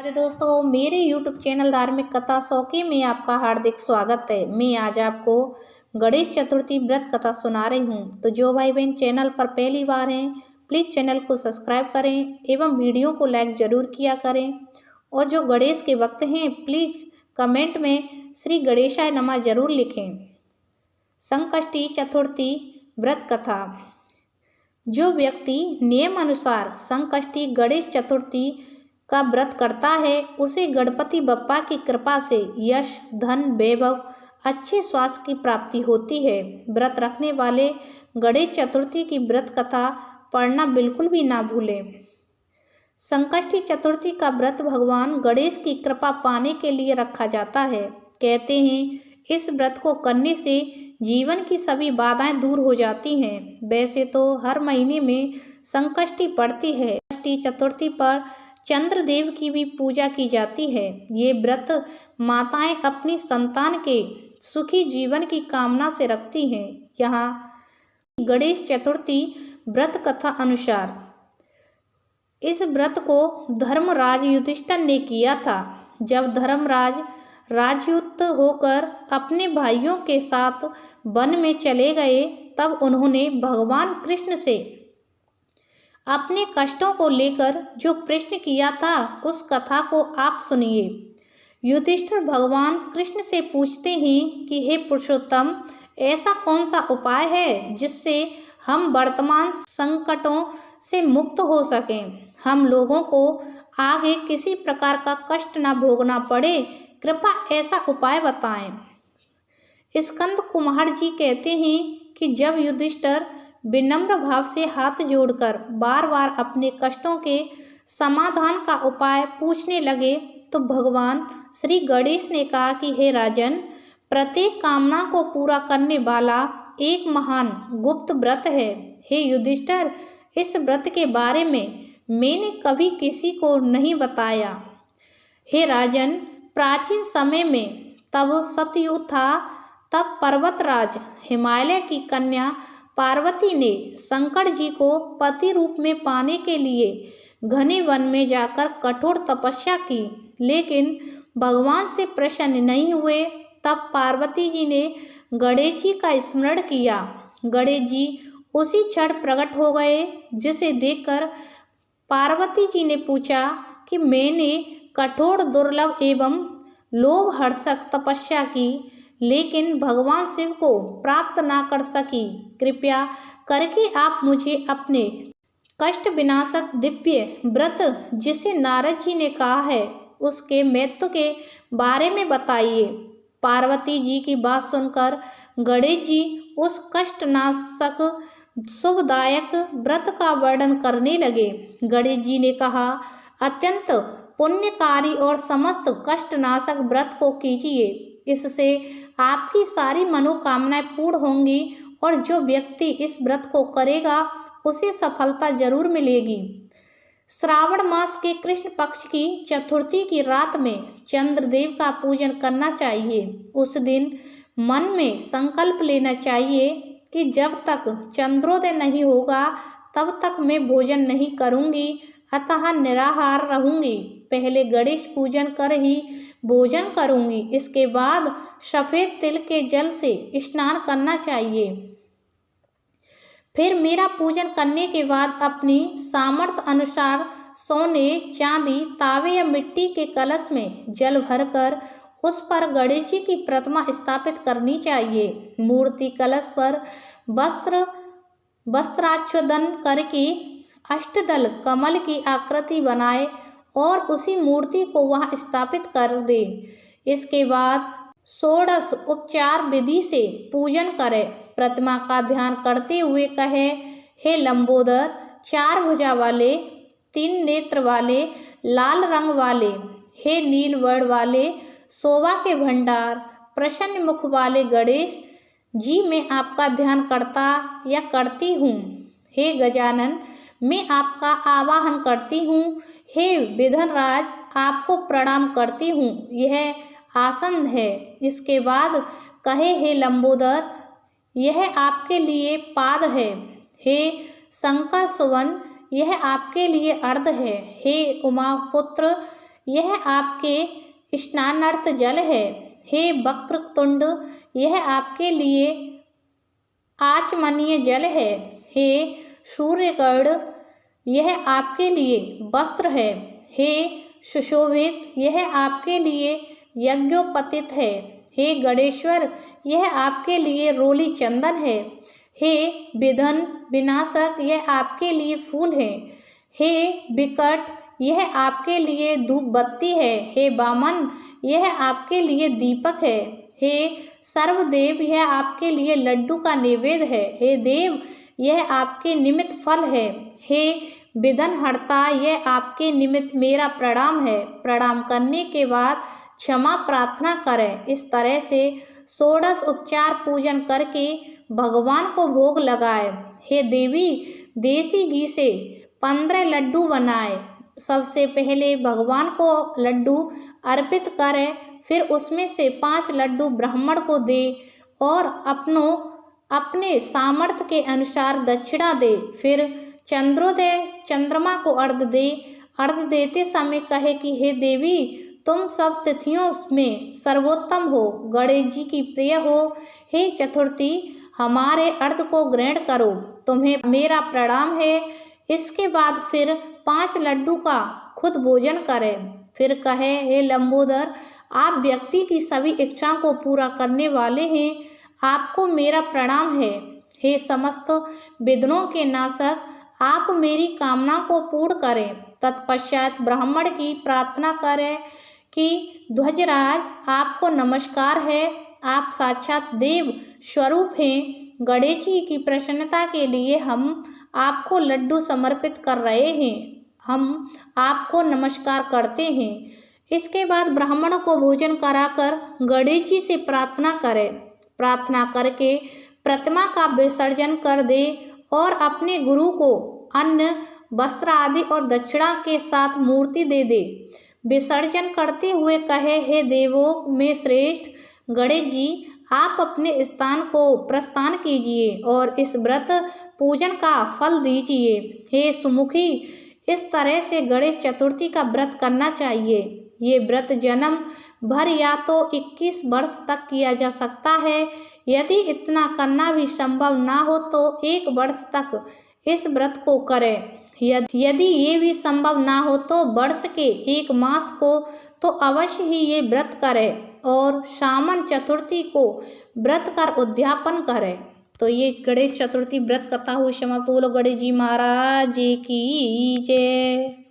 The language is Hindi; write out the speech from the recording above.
राधे दोस्तों, मेरे YouTube चैनल धार्मिक कथा शौकी में आपका हार्दिक स्वागत है। मैं आज आपको गणेश चतुर्थी व्रत कथा सुना रही हूँ। तो जो भाई बहन चैनल पर पहली बार हैं, प्लीज़ चैनल को सब्सक्राइब करें एवं वीडियो को लाइक जरूर किया करें। और जो गणेश के भक्त हैं, प्लीज़ कमेंट में श्री गणेशाय नमः जरूर लिखें। संकष्टी चतुर्थी व्रत कथा। जो व्यक्ति नियम अनुसार संकष्टी गणेश चतुर्थी का व्रत करता है, उसे गणपति बप्पा की कृपा से यश, धन, वैभव, अच्छे स्वास्थ्य की प्राप्ति होती है। व्रत रखने वाले गणेश चतुर्थी की व्रत कथा पढ़ना बिल्कुल भी ना भूलें। संकष्टी चतुर्थी का व्रत भगवान गणेश की कृपा पाने के लिए रखा जाता है। कहते हैं, इस व्रत को करने से जीवन की सभी बाधाएं दूर हो जाती हैं। वैसे तो हर महीने में संकष्टी पड़ती है। संकष्टी चतुर्थी पर चंद्रदेव की भी पूजा की जाती है। ये व्रत माताएं अपनी संतान के सुखी जीवन की कामना से रखती हैं। यहाँ गणेश चतुर्थी व्रत कथा अनुसार इस व्रत को धर्मराज युधिष्ठिर ने किया था। जब धर्मराज राजयुक्त होकर अपने भाइयों के साथ वन में चले गए, तब उन्होंने भगवान कृष्ण से अपने कष्टों को लेकर जो प्रश्न किया था, उस कथा को आप सुनिए। युधिष्ठिर भगवान कृष्ण से पूछते हैं कि हे पुरुषोत्तम, ऐसा कौन सा उपाय है जिससे हम वर्तमान संकटों से मुक्त हो सकें, हम लोगों को आगे किसी प्रकार का कष्ट न भोगना पड़े, कृपा ऐसा उपाय बताएं। स्कंद कुमार जी कहते हैं कि जब युधिष्ठिर विनम्र भाव से हाथ जोड़कर बार बार अपने कष्टों के समाधान का उपाय पूछने लगे, तो भगवान श्री गणेश ने कहा कि हे राजन, प्रत्येक कामना को पूरा करने वाला एक महान गुप्त व्रत है। हे युधिष्ठिर, इस व्रत के बारे में मैंने कभी किसी को नहीं बताया। हे राजन, प्राचीन समय में तब सतयुग था, तब पर्वतराज हिमालय की कन्या पार्वती ने शंकर जी को पति रूप में पाने के लिए घने वन में जाकर कठोर तपस्या की, लेकिन भगवान से प्रसन्न नहीं हुए। तब पार्वती जी ने गणेश जी का स्मरण किया। गणेश जी उसी क्षण प्रकट हो गए, जिसे देखकर पार्वती जी ने पूछा कि मैंने कठोर, दुर्लभ एवं लोभहर्षक तपस्या की, लेकिन भगवान शिव को प्राप्त ना कर सकी। कृपया करके आप मुझे अपने कष्ट विनाशक दिव्य व्रत, जिसे नारद जी ने कहा है, उसके महत्व के बारे में बताइए। पार्वती जी की बात सुनकर गणेश जी उस कष्टनाशक शुभदायक व्रत का वर्णन करने लगे। गणेश जी ने कहा, अत्यंत पुण्यकारी और समस्त कष्टनाशक व्रत को कीजिए। इससे आपकी सारी मनोकामनाएं पूर्ण होंगी और जो व्यक्ति इस व्रत को करेगा, उसे सफलता जरूर मिलेगी। श्रावण मास के कृष्ण पक्ष की चतुर्थी की रात में चंद्रदेव का पूजन करना चाहिए। उस दिन मन में संकल्प लेना चाहिए कि जब तक चंद्रोदय नहीं होगा, तब तक मैं भोजन नहीं करूंगी, अतः निराहार रहूंगी। पहले गणेश पूजन कर ही भोजन करूंगी। इसके बाद सफ़ेद तिल के जल से स्नान करना चाहिए। फिर मेरा पूजन करने के बाद अपनी सामर्थ्य अनुसार सोने, चांदी, तावे या मिट्टी के कलश में जल भरकर उस पर गणेश जी की प्रतिमा स्थापित करनी चाहिए। मूर्ति कलश पर वस्त्राच्छोदन करके अष्टदल कमल की आकृति बनाए और उसी मूर्ति को वहां स्थापित कर दे। इसके बाद षोडश उपचार विधि से पूजन करें। प्रतिमा का ध्यान करते हुए कहे, हे लंबोदर, 4 भुजा वाले, 3 नेत्र वाले, लाल रंग वाले, हे नील वर्ण वाले, शोभा के भंडार, प्रसन्न मुख वाले गणेश जी, मैं आपका ध्यान करता या करती हूँ। हे गजानन, मैं आपका आवाहन करती हूँ। हे विघ्नराज, आपको प्रणाम करती हूँ। यह आसन है। इसके बाद कहे, हे लंबोदर, यह आपके लिए पाद है। हे शंकर सुवन, यह आपके लिए अर्ध है। हे उमा पुत्र, यह आपके स्नानार्थ जल है। हे वक्रतुंड, यह आपके लिए आचमनीय जल है। हे सूर्यगढ़, यह आपके लिए वस्त्र है। हे सुशोभित, यह आपके लिए यज्ञोपतित है। हे गणेश्वर, यह आपके लिए रोली चंदन है। हे विघ्न विनाशक, यह आपके लिए फूल है। हे विकट, यह आपके लिए धूप बत्ती है। हे वामन, यह आपके लिए दीपक है। हे सर्वदेव, यह आपके लिए लड्डू का नैवेद्य है। हे देव, यह आपके निमित्त फल है। हे विघ्नहर्ता, यह आपके निमित्त मेरा प्रणाम है। प्रणाम करने के बाद क्षमा प्रार्थना करें। इस तरह से 16 उपचार पूजन करके भगवान को भोग लगाए। हे देवी, देसी घी से 15 लड्डू बनाए। सबसे पहले भगवान को लड्डू अर्पित करें, फिर उसमें से 5 लड्डू ब्राह्मण को दे और अपने सामर्थ्य के अनुसार दक्षिणा दे। फिर चंद्रोदय चंद्रमा को अर्घ्य दे। अर्घ्य देते समय कहे कि हे देवी, तुम सब तिथियों में सर्वोत्तम हो, गणेश जी की प्रिय हो। हे चतुर्थी, हमारे अर्घ्य को ग्रहण करो, तुम्हें मेरा प्रणाम है। इसके बाद फिर 5 लड्डू का खुद भोजन करें। फिर कहे, हे लंबोदर, आप व्यक्ति की सभी इच्छाओं को पूरा करने वाले हैं, आपको मेरा प्रणाम है। हे समस्त विघ्नों के नाशक, आप मेरी कामना को पूर्ण करें। तत्पश्चात ब्राह्मण की प्रार्थना करें कि ध्वजराज, आपको नमस्कार है, आप साक्षात देव स्वरूप हैं। गणेश जी की प्रसन्नता के लिए हम आपको लड्डू समर्पित कर रहे हैं, हम आपको नमस्कार करते हैं। इसके बाद ब्राह्मणों को भोजन कराकर गणेश जी से प्रार्थना करें। प्रार्थना करके प्रतिमा का विसर्जन कर दे और अपने गुरु को अन्न, वस्त्र आदि और दक्षिणा के साथ मूर्ति दे दे। विसर्जन करते हुए कहे, हे देवों में श्रेष्ठ गणेश जी, आप अपने स्थान को प्रस्थान कीजिए और इस व्रत पूजन का फल दीजिए। हे सुमुखी, इस तरह से गणेश चतुर्थी का व्रत करना चाहिए। ये व्रत जन्म भर या तो 21 वर्ष तक किया जा सकता है। यदि इतना करना भी संभव ना हो तो 1 वर्ष तक इस व्रत को करें। यदि ये भी संभव ना हो तो वर्ष के 1 मास को तो अवश्य ही ये व्रत करें और सामन चतुर्थी को व्रत कर उद्यापन करें। तो ये गणेश चतुर्थी व्रत कथा हुई समाप्त। बोलो गणेश जी महाराज की जय।